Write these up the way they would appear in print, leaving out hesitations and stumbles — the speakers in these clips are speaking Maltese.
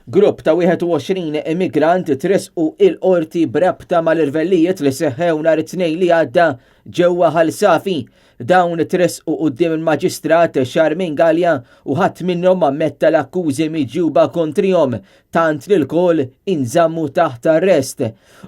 Grupp ta' 21 immigrant tresqu il-qorti b'rabta mal-irvellijiet li seħħew nhar it-tnejn li għadda ġewwa Ħalsafi. Dawn tresqu quddiem il-Maġistrat Charmin Gallia u ħadd minnhom ammetta l-akkużi miġjuba kontrihom tant li l-kol inżammu taħt arrest.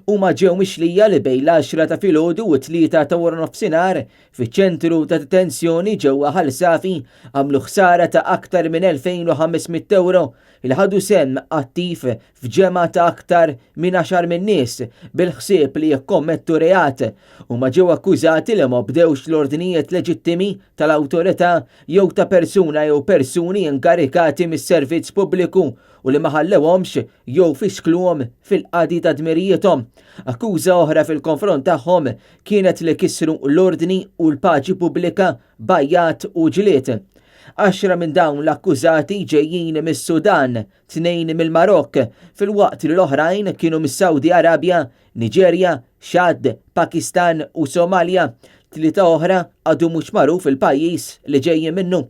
Huma ġew mixlija li bejn l-10 ta' filgħodu u 3 ta' wara nofsinhar fiċ-ċentru ta' detenzjoni ġewwa Ħalsafi għamlu ħsara ta' aktar minn 2500 euro il-ħadu sem attiv f'ġema ta' aktar minn 10 min nies bil-ħsieb li jikkommettu reat u ma ġew akkużati li ma bdewx l-ordnijiet leġittimi tal-awtorità jew ta' persuna jew persuni inkarikati mis-servizz pubbliku u li ma ħallewhomx jew fixkluhom fil-qadi ta' dmirijietom. Akkuża oħra fil-konfront tagħhom kienet li kisru l-ordni u l-paċi pubblika bajjat u ġlied. 10 minn dawn l-akkużati ġejjin mis-Sudan, 2 mill-Marokk, fil-waqt li l-oħrajn kienu mis-Saudi Arabja, Niġerja, Xad, Pakistan u Somalja. 3 oħra għadu mhux magħruf fil-pajjiż li ġejjin minnu.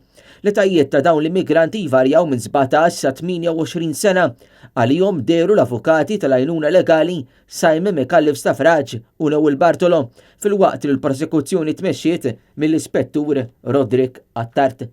L-etajiet ta' dawn l-immigranti jvarjaw minn 17 sa 28 sena. Għalihom deru l-avukati tal-għajnuna legali Simon McAuliffe Staffraġ u Lowell Bartolo fil-waqt li l-prosekuzzjoni tmexxiet mill-ispettur Roderick Attard.